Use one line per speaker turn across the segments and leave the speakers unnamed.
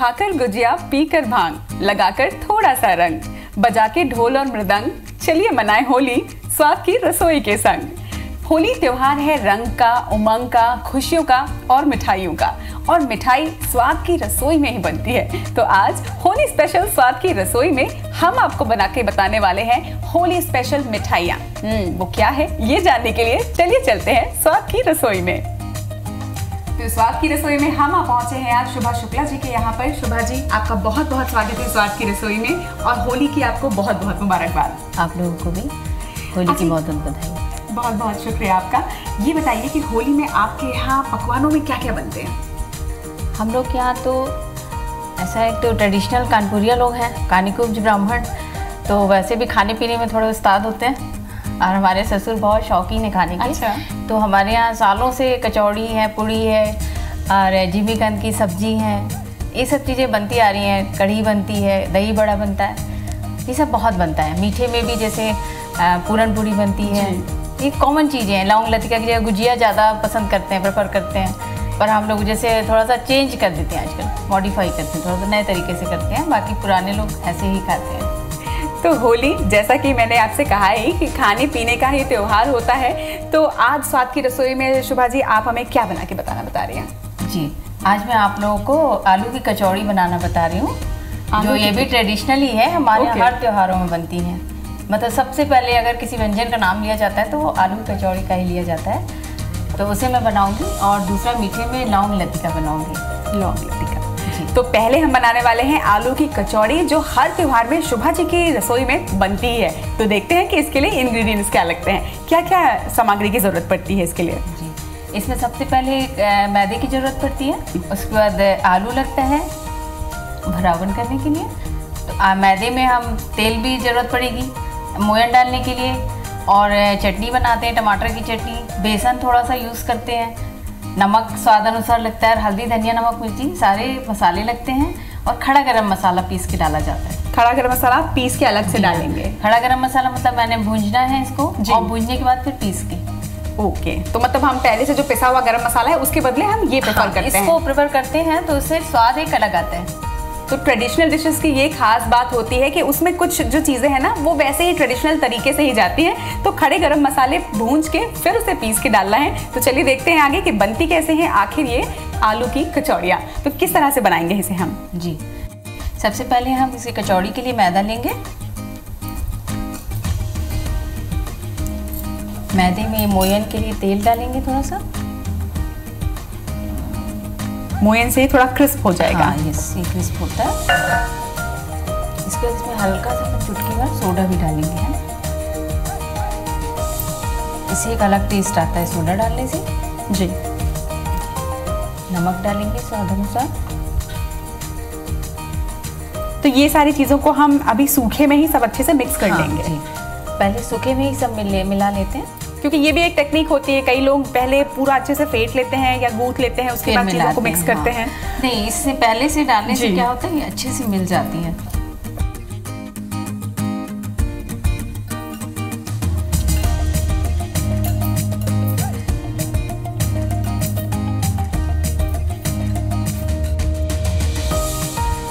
खाकर गुजिया, पीकर भांग, लगाकर थोड़ा सा रंग, बजा के ढोल और मृदंग, चलिए मनाएं होली स्वाद की रसोई के संग। होली त्योहार है रंग का, उमंग का, खुशियों का और मिठाइयों का, और मिठाई स्वाद की रसोई में ही बनती है। तो आज होली स्पेशल स्वाद की रसोई में हम आपको बना के बताने वाले हैं होली स्पेशल मिठाइयाँ। वो क्या है ये जानने के लिए चलिए चलते हैं स्वाद की रसोई में। तो स्वाद की रसोई में हम पहुंचे हैं आज शुभा शुक्ला जी के यहाँ पर। शुभा जी, आपका बहुत बहुत स्वागत है स्वाद की रसोई में, और होली की आपको बहुत बहुत मुबारकबाद।
आप लोगों को भी होली की बहुत बहुत बधाई।
बहुत बहुत शुक्रिया आपका। ये बताइए कि होली में आपके यहाँ पकवानों में क्या क्या बनते हैं?
हम लोग के यहाँ तो ऐसा एक तो ट्रेडिशनल कानपुरिया लोग हैं, कानिकुब्ज ब्राह्मण, तो वैसे भी खाने पीने में थोड़े उस्ताद होते हैं, और हमारे ससुर बहुत शौकीन है खाने के।
अच्छा।
तो हमारे यहाँ सालों से कचौड़ी है, पूड़ी है, और जिमीकंद की सब्जी है, ये सब चीज़ें बनती आ रही हैं। कढ़ी बनती है, दही बड़ा बनता है, ये सब बहुत बनता है। मीठे में भी जैसे पूरन पूरी बनती है, ये कॉमन चीज़ें हैं। लौंग लतिका की जगह गुजिया ज़्यादा पसंद करते हैं, प्रेफर करते हैं, पर हम लोग जैसे थोड़ा सा चेंज कर देते हैं, आजकल मॉडिफाई करते हैं, थोड़ा सा नए तरीके से करते हैं। बाकी पुराने लोग ऐसे ही खाते हैं।
तो होली, जैसा कि मैंने आपसे कहा ही कि खाने पीने का ही त्योहार होता है, तो आज स्वाद की रसोई में शुभा जी आप हमें क्या बना के बता रही हैं?
जी, आज मैं आप लोगों को आलू की कचौड़ी बनाना बता रही हूँ, जो ये भी ट्रेडिशनली है, हमारे यहाँ हर त्योहारों में बनती है। मतलब सबसे पहले अगर किसी व्यंजन का नाम लिया जाता है तो वो आलू की कचौड़ी का ही लिया जाता है, तो उसे मैं बनाऊँगी। और दूसरा मीठे में लौंग लतिका बनाऊँगी।
लौंग लतिका। तो पहले हम बनाने वाले हैं आलू की कचौड़ी, जो हर त्योहार में शुभा जी की रसोई में बनती है। तो देखते हैं कि इसके लिए इंग्रेडिएंट्स क्या लगते हैं, क्या क्या सामग्री की ज़रूरत पड़ती है इसके लिए।
जी, इसमें सबसे पहले मैदे की ज़रूरत पड़ती है, उसके बाद आलू लगता है भरावन करने के लिए। तो मैदे में हम तेल भी ज़रूरत पड़ेगी मोयन डालने के लिए, और चटनी बनाते हैं टमाटर की चटनी, बेसन थोड़ा सा यूज़ करते हैं, नमक स्वाद अनुसार लगता है, हल्दी धनिया नमक मिर्ची सारे मसाले लगते हैं, और खड़ा गरम मसाला पीस के डाला जाता है।
खड़ा गरम मसाला पीस के अलग से डालेंगे?
खड़ा गरम मसाला मतलब मैंने भूंजना है इसको, और भूंजने के बाद फिर पीस के।
ओके, तो मतलब हम पहले से जो पिसा हुआ गरम मसाला है उसके बदले हम ये प्रेफर करते हैं?
इसको प्रेफर करते हैं, तो उससे स्वाद एक अलग आता है।
तो ट्रेडिशनल डिशेस की ये खास बात होती है कि उसमें कुछ जो चीज़ें हैं ना वो वैसे ही ट्रेडिशनल तरीके से ही जाती हैं। तो खड़े गरम मसाले भूंज के फिर उसे पीस के डालना है। तो चलिए देखते हैं आगे कि बनती कैसे है आखिर ये आलू की कचौड़ियाँ। तो किस तरह से बनाएंगे इसे हम?
जी, सबसे पहले हम इसे कचौड़ी के लिए मैदा लेंगे। मैदे में मोयन के लिए तेल डालेंगे थोड़ा सा,
मोयन से थोड़ा क्रिस्प हो जाएगा।
हाँ, ये क्रिस्प होता है। इसके बाद इसमें हल्का सा चुटकी भर सोडा भी डालेंगे, है। इससे एक अलग टेस्ट आता है सोडा डालने से।
जी।
नमक डालेंगे स्वाद अनुसार।
तो ये सारी चीज़ों को हम अभी सूखे में ही सब अच्छे से मिक्स कर लेंगे।
जी, पहले सूखे में ही सब मिला लेते हैं,
क्योंकि ये भी एक टेक्निक होती है। कई लोग पहले पूरा अच्छे से फेंट लेते हैं या गूंथ लेते हैं, उसके बाद चीज़ों को मिक्स करते हैं।
नहीं, इससे पहले से डालने से क्या होता है, ये अच्छे से मिल जाती है।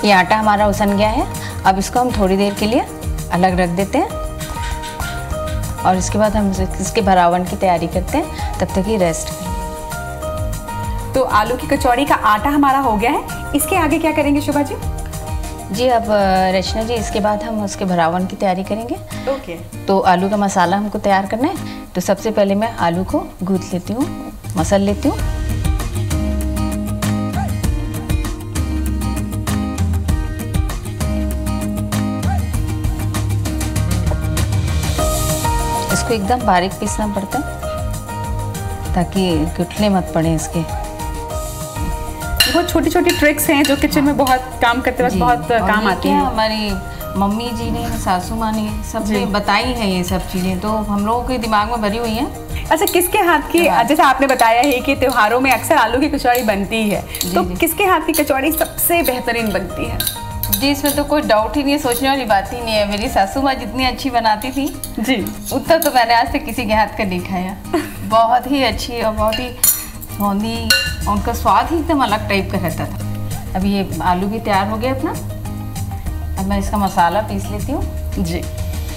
ये आटा हमारा उसन गया है, अब इसको हम थोड़ी देर के लिए अलग रख देते हैं, और इसके बाद हम इसके भरावन की तैयारी करते हैं, तब तक ये रेस्ट करेंगे।
तो आलू की कचौड़ी का आटा हमारा हो गया है, इसके आगे क्या करेंगे शुभा जी?
जी, अब रचना जी इसके बाद हम उसके भरावन की तैयारी करेंगे।
ओके।
तो आलू का मसाला हमको तैयार करना है। तो सबसे पहले मैं आलू को गूंथ लेती हूँ, मसल लेती हूँ। इसको एकदम बारीक पीसना पड़ता है ताकि गुठले मत पड़े इसके।
बहुत छोटी छोटी ट्रिक्स हैं जो किचन में बहुत काम करते वक्त बहुत काम आती हैं।
हमारी मम्मी जी ने, सासू माँ ने सबने बताई है ये सब चीज़ें, तो हम लोगों के दिमाग में भरी हुई हैं।
अच्छा, किसके हाथ की, जैसे आपने बताया है कि त्योहारों में अक्सर आलू की कचौड़ी बनती है, तो किसके हाथ की कचौड़ी सबसे बेहतरीन बनती है?
जी, इसमें तो कोई डाउट ही नहीं है, सोचने वाली बात ही नहीं है। मेरी सासू माँ जितनी अच्छी बनाती थी
जी,
उतना तो मैंने आज तक किसी के हाथ का नहीं खाया। बहुत ही अच्छी और बहुत ही सौंधी, उनका स्वाद ही एकदम अलग टाइप का रहता था। अभी ये आलू भी तैयार हो गया अपना। अब मैं इसका मसाला पीस लेती हूँ
जी।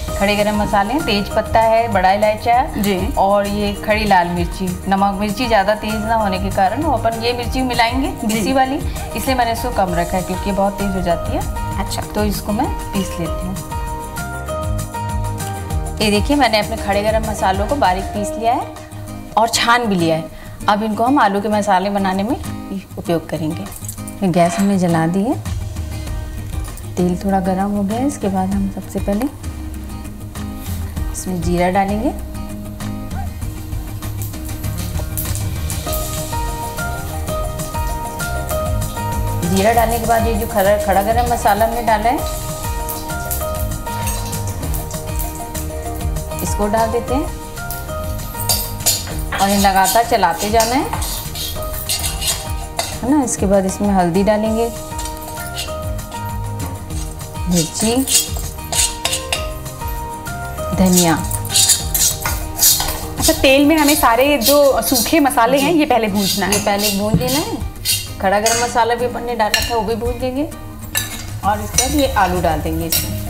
खड़े गरम मसाले हैं, तेज पत्ता है, बड़ा इलायचा है
जी, और
ये खड़ी लाल मिर्ची। नमक मिर्ची ज़्यादा तेज़ ना होने के कारण वो अपन ये मिर्ची मिलाएंगे देसी वाली, इसलिए मैंने इसको कम रखा है क्योंकि ये बहुत तेज़ हो जाती है।
अच्छा,
तो इसको मैं पीस लेती हूँ। ये देखिए मैंने अपने खड़े गरम मसालों को बारीक पीस लिया है और छान भी लिया है। अब इनको हम आलू के मसाले बनाने में उपयोग करेंगे। गैस हमने जला दी है, तेल थोड़ा गर्म हो गया है। इसके बाद हम सबसे पहले इसमें जीरा डालेंगे, जीरा डालने के बाद ये जो खड़ा गरम मसाला हमने डाला है इसको डाल देते हैं और ये लगातार चलाते जाना है ना। इसके बाद इसमें हल्दी डालेंगे, मिर्ची, धनिया।
अच्छा, तेल में हमें सारे जो सूखे मसाले हैं ये पहले भूनना है?
ये पहले भून देना है। खड़ा गरम मसाला भी अपन ने डाला था वो भी भून देंगे और इसके बाद ये आलू डाल देंगे इसमें।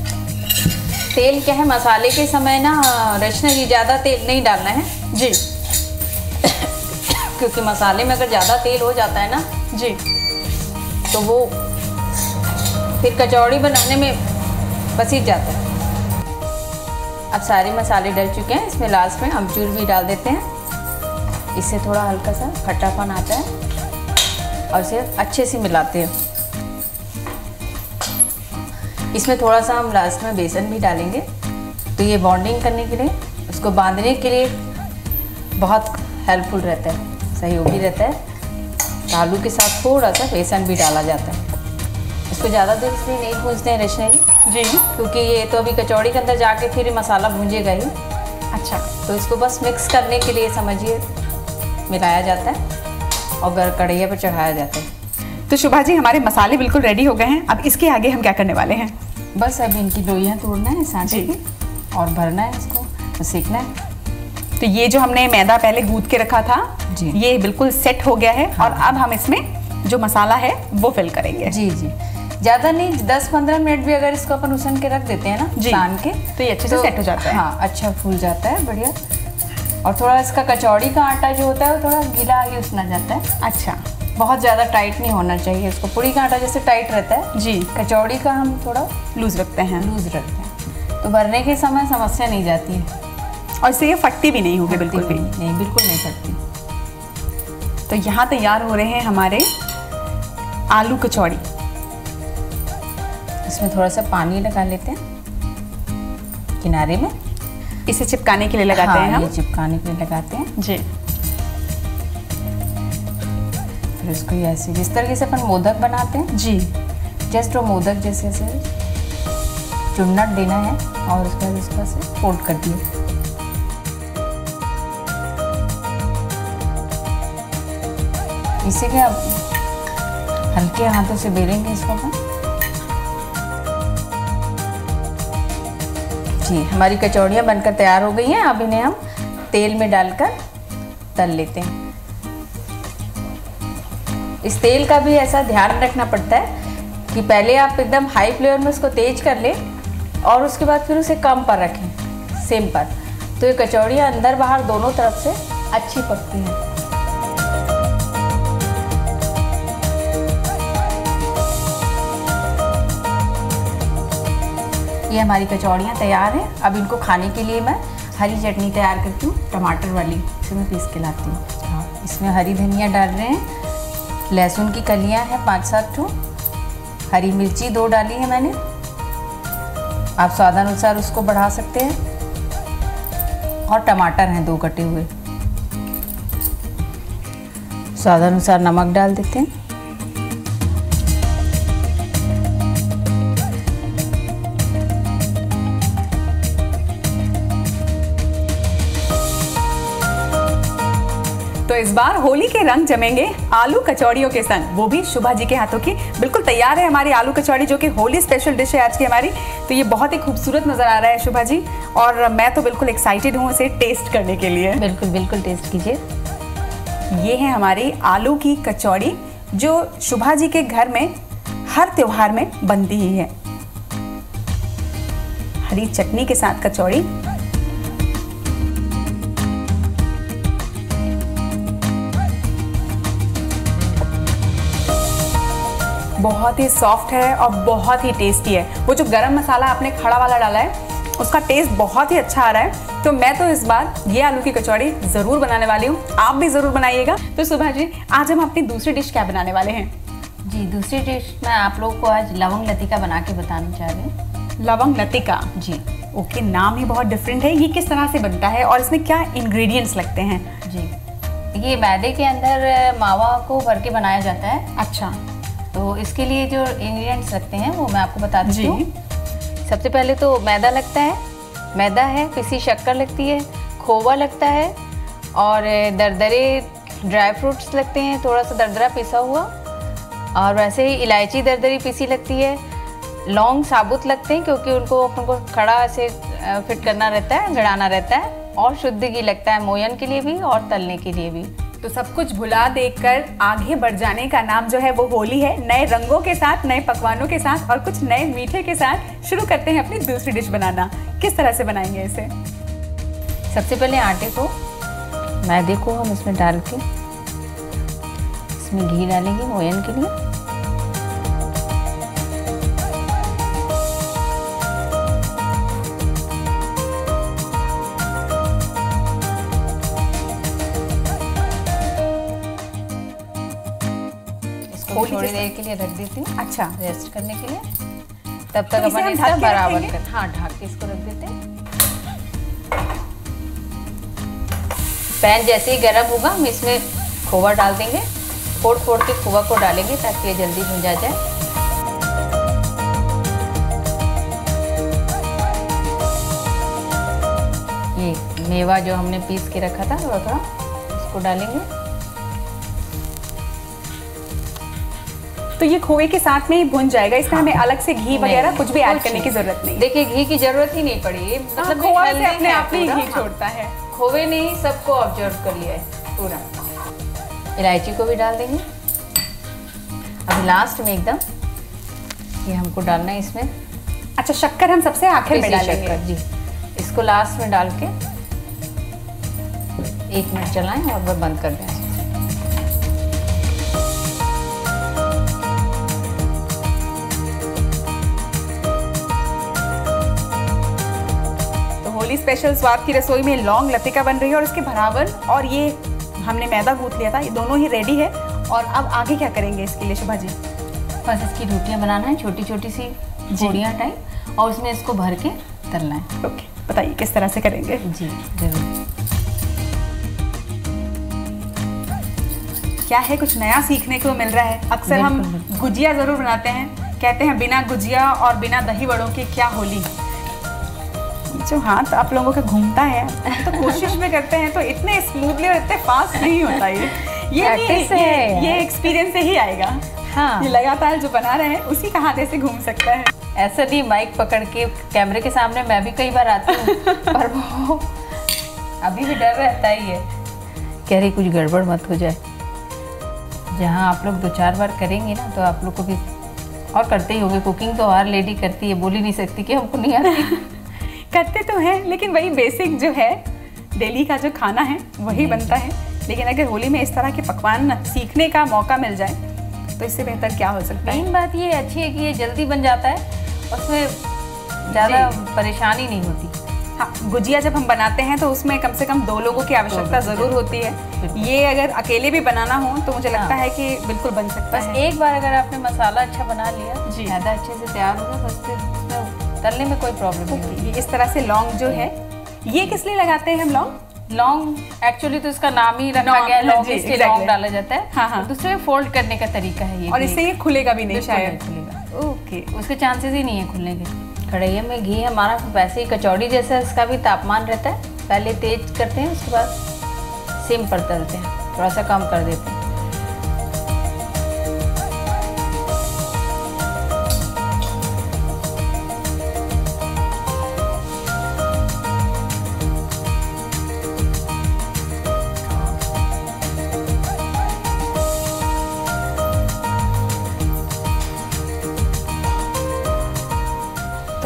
तेल क्या है मसाले के समय ना रचना जी ज़्यादा तेल नहीं डालना है
जी,
क्योंकि मसाले में अगर ज़्यादा तेल हो जाता है ना
जी
तो वो फिर कचौड़ी बनाने में पसीज जाता है। अब सारे मसाले डल चुके हैं, इसमें लास्ट में अमचूर भी डाल देते हैं। इससे थोड़ा हल्का सा खट्टापन आता है और इसे अच्छे से मिलाते हैं। इसमें थोड़ा सा हम लास्ट में बेसन भी डालेंगे तो ये बॉन्डिंग करने के लिए, उसको बांधने के लिए बहुत हेल्पफुल रहता है, सहयोगी रहता है। आलू के साथ थोड़ा सा बेसन भी डाला जाता है। इसको ज़्यादा देर इसलिए नहीं भूनते हैं रचना जी, क्योंकि ये तो अभी कचौड़ी के अंदर जाके फिर मसाला भूंजेगा ही।
अच्छा,
तो इसको बस मिक्स करने के लिए समझिए मिलाया जाता है और कढ़ैया पर चढ़ाया जाता है।
तो शुभा जी हमारे मसाले बिल्कुल रेडी हो गए हैं। अब इसके आगे हम क्या करने वाले हैं?
बस अब इनकी लोइयाँ तोड़ना है सांचे की और भरना है, इसको सेकना है।
तो ये जो हमने मैदा पहले गूंथ के रखा था
जी,
ये बिल्कुल सेट हो गया है।
हाँ।
और अब हम इसमें जो मसाला है वो फिल करेंगे।
जी जी, ज़्यादा नहीं, 10-15 मिनट भी अगर इसको अपन उसन के रख देते हैं ना सान के
तो ये अच्छे से सेट हो जाता है।
हाँ, अच्छा फूल जाता है, बढ़िया। और थोड़ा इसका कचौड़ी का आटा जो होता है वो थोड़ा गीला आगे उसना जाता है।
अच्छा,
बहुत ज़्यादा टाइट नहीं होना चाहिए इसको। पूड़ी का आटा जैसे टाइट रहता है
जी,
कचौड़ी का हम थोड़ा
लूज रखते हैं।
लूज रखते हैं तो भरने के समय समस्या नहीं जाती है
और इससे ये फटती भी नहीं होगी बिल्कुल भी।
नहीं, बिल्कुल नहीं फटती।
तो यहाँ तैयार हो रहे हैं हमारे आलू कचौड़ी।
इसमें थोड़ा सा पानी लगा लेते हैं किनारे में,
इसे चिपकाने के लिए लगाते हैं हम।
ये चिपकाने के लिए लगाते हैं
जी।
फिर इसको ऐसे जिस तरीके से अपन मोदक बनाते हैं
जी,
जस्ट वो मोदक जैसे से चुन्नट देना है और उसके बाद इसको ऐसे फोल्ड कर दिए। इसे क्या हल्के हाथों से बेलेंगे इसको अपन। जी, हमारी कचौड़ियाँ बनकर तैयार हो गई हैं। अब इन्हें हम तेल में डालकर तल लेते हैं। इस तेल का भी ऐसा ध्यान रखना पड़ता है कि पहले आप एकदम हाई फ्लेम में उसको तेज कर लें और उसके बाद फिर उसे कम पर रखें, सेम पर। तो ये कचौड़ियाँ अंदर बाहर दोनों तरफ से अच्छी पकती हैं। ये हमारी कचौड़ियाँ तैयार हैं। अब इनको खाने के लिए मैं हरी चटनी तैयार करती हूँ, टमाटर वाली, इसे मैं पीस के लाती हूँ। हाँ, इसमें हरी धनिया डाल रहे हैं, लहसुन की कलियाँ हैं 5-7 ठो, हरी मिर्ची 2 डाली है मैंने। आप स्वादानुसार उसको बढ़ा सकते हैं। और टमाटर हैं 2 कटे हुए। स्वादानुसार नमक डाल देते हैं।
तो इस बार होली के रंग जमेंगे आलू कचौड़ियों के संग, वो भी शुभा जी के हाथों की। बिल्कुल तैयार है हमारी आलू कचौड़ी जो कि होली स्पेशल डिश है आज की हमारी। तो ये बहुत ही खूबसूरत नज़र आ रहा है शुभा जी, और मैं तो बिल्कुल एक्साइटेड हूँ इसे टेस्ट करने के लिए।
बिल्कुल बिल्कुल टेस्ट कीजिए।
ये है हमारी आलू की कचौड़ी जो शुभा जी के घर में हर त्योहार में बनती ही है। हरी चटनी के साथ कचौड़ी, बहुत ही सॉफ्ट है और बहुत ही टेस्टी है। वो जो गरम मसाला आपने खड़ा वाला डाला है उसका टेस्ट बहुत ही अच्छा आ रहा है। तो मैं तो इस बार ये आलू की कचौड़ी ज़रूर बनाने वाली हूँ, आप भी ज़रूर बनाइएगा। तो सुभा जी, आज हम अपनी दूसरी डिश क्या बनाने वाले हैं?
जी, दूसरी डिश मैं आप लोगों को आज लवंग लतिका बना के बताना चाह रही हूँ।
लवंग लतिका?
जी।
ओके, नाम ही बहुत डिफरेंट है। ये किस तरह से बनता है और इसमें क्या इंग्रेडिएंट्स लगते हैं?
जी, ये मैदे के अंदर मावा को भर के बनाया जाता है।
अच्छा।
तो इसके लिए जो इंग्रेडिएंट्स लगते हैं वो मैं आपको बता देती हूँ। सबसे पहले तो मैदा लगता है, मैदा है, पिसी शक्कर लगती है, खोवा लगता है और दरदरे ड्राई फ्रूट्स लगते हैं, थोड़ा सा दरदरा पिसा हुआ, और वैसे ही इलायची दरदरी पिसी लगती है। लौंग साबुत लगते हैं क्योंकि उनको अपन को खड़ा ऐसे फिट करना रहता है, गड़ाना रहता है। और शुद्ध घी लगता है मोयन के लिए भी और तलने के लिए भी।
तो सब कुछ भुला देकर आगे बढ़ जाने का नाम जो है वो होली है। नए रंगों के साथ, नए पकवानों के साथ और कुछ नए मीठे के साथ शुरू करते हैं अपनी दूसरी डिश बनाना। किस तरह से बनाएंगे इसे?
सबसे पहले आटे को, मैदे को हम इसमें डाल के इसमें घी डालेंगे मोयन के लिए। थोड़ी देर के लिए रख देती हूँ।
अच्छा,
रेस्ट करने के लिए। तब तक
तो
अपन इसका बराबर कर, हाँ, ढक के इसको रख देते हैं। पैन जैसे ही गर्म होगा हम इसमें खोवा डाल देंगे। फोड़ फोड़ के खोवा को डालेंगे ताकि ये जल्दी भुंजा जाए। ये मेवा जो हमने पीस के रखा था थोड़ा थोड़ा इसको डालेंगे।
तो ये खोए के साथ में ही भुन जाएगा, इसमें हमें अलग से घी वगैरह कुछ भी ऐड करने की जरूरत नहीं।
देखिए, घी की जरूरत ही नहीं पड़ी, मतलब
खोआ से अपने आप ही घी छोड़ता है।
खोवे ने ही सबको ऑब्जर्व कर लिया है पूरा। इलायची को भी डाल देंगे। अभी लास्ट में एकदम ये हमको डालना है इसमें।
अच्छा, शक्कर हम सबसे आखिर में डालेंगे?
जी, इसको लास्ट में डाल के 1 मिनट चलाएं और वह बंद कर दें।
होली स्पेशल स्वाद की रसोई में लौंग लतिका बन रही है और इसके बराबर, और ये हमने मैदा गूंथ लिया था, ये दोनों ही रेडी है। और अब आगे क्या करेंगे इसके लिए शुभा जी?
बस इसकी रोटियां बनाना है, छोटी छोटी सी पूड़ियाँ टाइप, और उसमें इसको भर के तलना है।
ओके, बताइए किस तरह से करेंगे?
जी जरूर।
क्या है, कुछ नया सीखने को मिल रहा है। अक्सर हम गुजिया जरूर बनाते हैं, कहते हैं बिना गुजिया और बिना दही बड़ों के क्या होली। जो हाथ आप लोगों का घूमता है तो कोशिश भी करते हैं, तो इतने स्मूथली और इतने फास्ट नहीं होता ये एक्सपीरियंस से ही आएगा।
हाँ,
ये लगातार जो बना रहे हैं उसी का हाथ ऐसे घूम सकता है।
ऐसा नहीं, माइक पकड़ के कैमरे के सामने मैं भी कई बार आती हूँ पर वो अभी भी डर रहता ही है, कह रही कुछ गड़बड़ मत हो जाए। जहाँ आप लोग 2-4 बार करेंगे ना तो आप लोग को भी, और करते ही होंगे, कुकिंग तो हर लेडी करती है, बोल ही नहीं सकती कि हमको नहीं आती।
करते तो हैं, लेकिन वही बेसिक जो है डेली का जो खाना है वही बनता है। लेकिन अगर होली में इस तरह के पकवान सीखने का मौका मिल जाए तो इससे बेहतर क्या हो सकता है?
मेन बात ये अच्छी है कि ये जल्दी बन जाता है, उसमें ज़्यादा परेशानी नहीं होती।
हाँ, गुजिया जब हम बनाते हैं तो उसमें कम से कम 2 लोगों की आवश्यकता ज़रूर होती है। ये अगर अकेले भी बनाना हो तो मुझे लगता है कि बिल्कुल बन सकता है।
बस एक बार अगर आपने मसाला अच्छा बना लिया, मैदा अच्छे से तैयार हो गया, बस फिर उसमें तलने में कोई प्रॉब्लम नहीं होती।
इस तरह से लौंग जो है, ये किस लिए लगाते हैं हम लौंग?
लौंग एक्चुअली तो इसका नाम ही रखा गया है लौंग, इसलिए लौंग डाला जाता है।
हाँ, हाँ।
दूसरे फोल्ड करने का तरीका है ये,
और इससे ये खुलेगा भी नहीं शायद।
खुलेगा,
ओके,
उसके चांसेस ही नहीं है खुलने के। कढ़ाई में घी हमारा वैसे ही कचौड़ी जैसा इसका भी तापमान रहता है, पहले तेज करते हैं, उसके बाद सिम पर तलते हैं, थोड़ा सा कम कर देते हैं।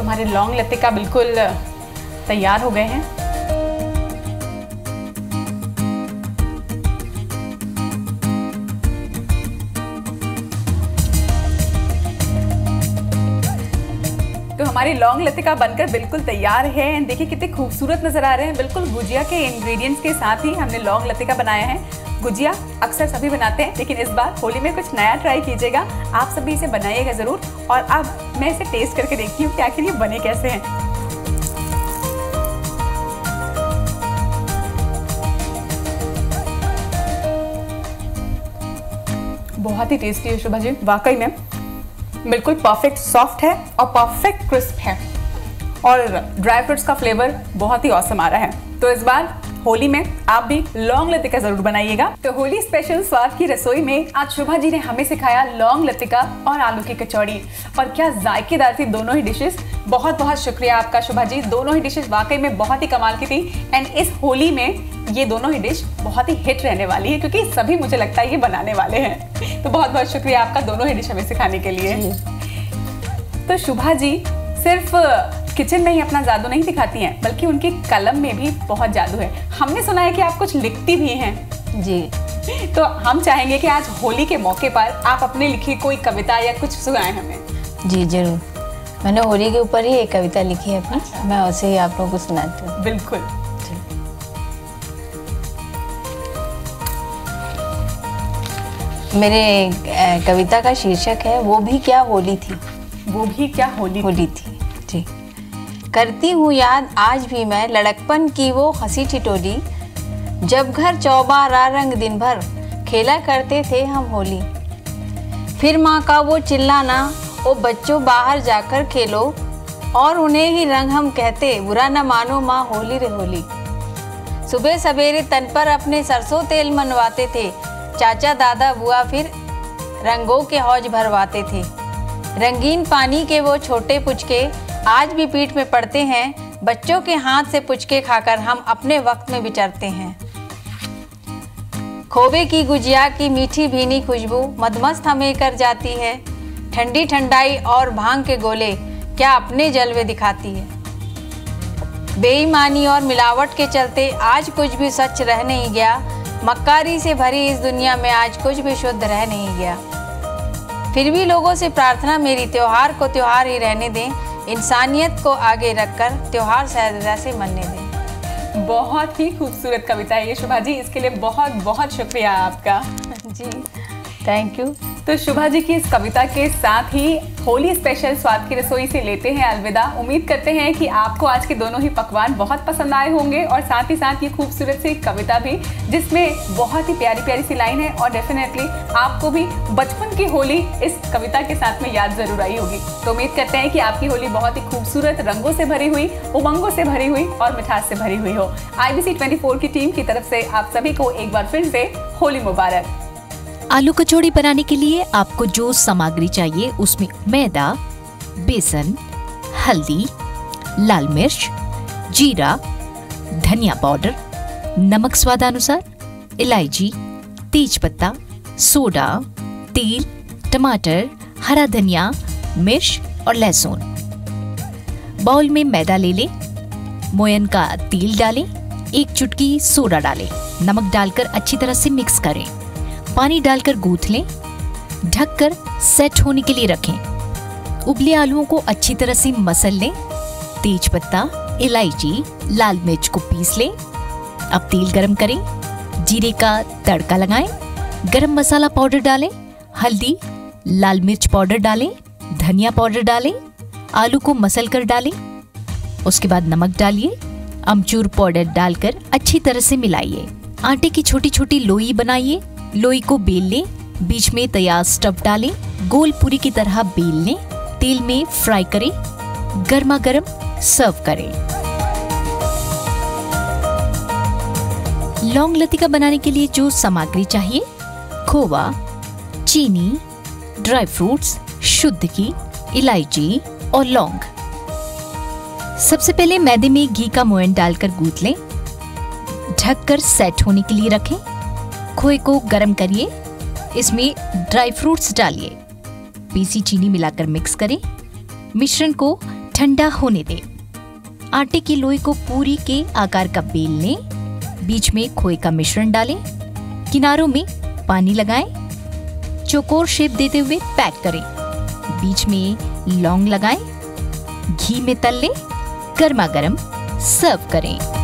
हमारे लौंग लतिका बिल्कुल तैयार हो गए हैं। तो हमारी लौंग लतिका बनकर बिल्कुल तैयार है। देखिए कितने खूबसूरत नजर आ रहे हैं। बिल्कुल गुजिया के इंग्रेडिएंट्स के साथ ही हमने लौंग लतिका बनाया है। गुजिया अक्सर सभी बनाते हैं, लेकिन इस बार होली में कुछ नया ट्राई कीजिएगा। आप सभी इसे बनाइएगा ज़रूर। और अब मैं इसे टेस्ट करके देखती हूँ कि आखिर ये बने कैसे हैं। बहुत ही टेस्टी है शुभा जी, वाकई में बिल्कुल परफेक्ट सॉफ्ट है और परफेक्ट क्रिस्प है और ड्राई फ्रूट्स का फ्लेवर बहुत ही ऑसम आ रहा है। तो इस बार होली में आप भी लौंग लतिका जरूर बनाइएगा। तो होली स्पेशल स्वाद की रसोई में आज शुभा जी ने हमें सिखाया लौंग लतिका और आलू की कचौड़ी, और क्या जायकेदार थी दोनों ही डिशेस। बहुत बहुत शुक्रिया आपका शुभा जी, दोनों ही डिशेस वाकई में बहुत ही कमाल की थी। एंड इस होली में ये दोनों ही डिश बहुत ही हिट रहने वाली है, क्योंकि सभी मुझे लगता है ये बनाने वाले हैं। तो बहुत बहुत शुक्रिया आपका दोनों ही डिश हमें सिखाने के लिए। तो शुभा जी सिर्फ किचन में ही अपना जादू नहीं दिखाती हैं, बल्कि उनकी कलम में भी बहुत जादू है। हमने सुना है कि आप कुछ लिखती भी हैं।
जी।
तो हम चाहेंगे कि आज होली के मौके पर आप अपने लिखी कोई कविता या कुछ सुनाएं हमें।
जी जरूर, मैंने होली के ऊपर ही एक कविता लिखी है अपनी। अच्छा। मैं उसे ही आप लोगों को सुनाती हूँ।
बिल्कुल।
मेरे कविता का शीर्षक है वो भी क्या होली थी।
वो भी क्या होली
थी। जी। करती हूँ याद आज भी मैं लड़कपन की वो हंसी ठिठोली, जब घर चौबारा रंग दिन भर खेला करते थे हम होली। फिर माँ का वो चिल्लाना, ओ बच्चों बाहर जाकर खेलो, और उन्हें ही रंग हम कहते, बुरा न मानो माँ होली रे होली। सुबह सवेरे तन पर अपने सरसों तेल मनवाते थे, चाचा दादा बुआ फिर रंगों के हौज भरवाते थे। रंगीन पानी के वो छोटे पुचके आज भी पीठ में पड़ते हैं, बच्चों के हाथ से पुचके खाकर हम अपने वक्त में विचरते हैं। खोबे की गुजिया की मीठी भीनी खुशबू मदमस्त हमें कर जाती है, ठंडी ठंडाई और भांग के गोले क्या अपने जलवे दिखाती है। बेईमानी और मिलावट के चलते आज कुछ भी सच रह नहीं गया, मक्कारी से भरी इस दुनिया में आज कुछ भी शुद्ध रह नहीं गया। फिर भी लोगों से प्रार्थना मेरी, त्योहार को त्योहार ही रहने दें, इंसानियत को आगे रखकर त्योहार सहजता से मनने दें।
बहुत ही खूबसूरत कविता है ये शुभा जी, इसके लिए बहुत बहुत शुक्रिया आपका।
जी थैंक यू।
तो शुभा जी की इस कविता के साथ ही होली स्पेशल स्वाद की रसोई से लेते हैं अलविदा। उम्मीद करते हैं कि आपको आज के दोनों ही पकवान बहुत पसंद आए होंगे, और साथ ही साथ ये खूबसूरत सी कविता भी, जिसमें बहुत ही प्यारी प्यारी सी लाइन है, और डेफिनेटली आपको भी बचपन की होली इस कविता के साथ में याद जरूर आई होगी। तो उम्मीद करते हैं कि आपकी होली बहुत ही खूबसूरत रंगों से भरी हुई, उमंगों से भरी हुई और मिठास से भरी हुई हो। IBC 24 की टीम की तरफ से आप सभी को एक बार फिर से होली मुबारक।
आलू कचौड़ी बनाने के लिए आपको जो सामग्री चाहिए उसमें मैदा, बेसन, हल्दी, लाल मिर्च, जीरा, धनिया पाउडर, नमक स्वादानुसार, इलायची, तेजपत्ता, सोडा, तेल, टमाटर, हरा धनिया, मिर्च और लहसुन। बाउल में मैदा ले लें, मोयन का तेल डालें, एक चुटकी सोडा डालें, नमक डालकर अच्छी तरह से मिक्स करें, पानी डालकर गूंथ लें, ढककर सेट होने के लिए रखें। उबले आलूओं को अच्छी तरह से मसल लें, तेजपत्ता, इलायची, लाल मिर्च को पीस लें। अब तेल गरम करें, जीरे का तड़का लगाएं, गरम मसाला पाउडर डालें, हल्दी, लाल मिर्च पाउडर डालें, धनिया पाउडर डालें, आलू को मसल कर डालें। उसके बाद नमक डालिए, अमचूर पाउडर डालकर अच्छी तरह से मिलाइए। आटे की छोटी छोटी लोई बनाइए, लोई को बेल लें, बीच में तैयार स्टफ डालें, गोल पूरी की तरह बेल लें, तेल में फ्राई करें, गर्मा गर्म सर्व करें। लौंग लतिका बनाने के लिए जो सामग्री चाहिए: खोवा, चीनी, ड्राई फ्रूट्स, शुद्ध घी, इलायची और लौंग। सबसे पहले मैदे में घी का मोयन डालकर गूंथ लें, ढककर सेट होने के लिए रखें। खोए को गरम करिए, इसमें ड्राई फ्रूट्स डालिए, पीसी चीनी मिलाकर मिक्स करें। मिश्रण को ठंडा होने दें। आटे की लोई को पूरी के आकार का बेल लें, बीच में खोए का मिश्रण डालें, किनारों में पानी लगाएं, चौकोर शेप देते हुए पैक करें, बीच में लौंग लगाएं, घी में तल लें, गर्मा गर्म सर्व करें।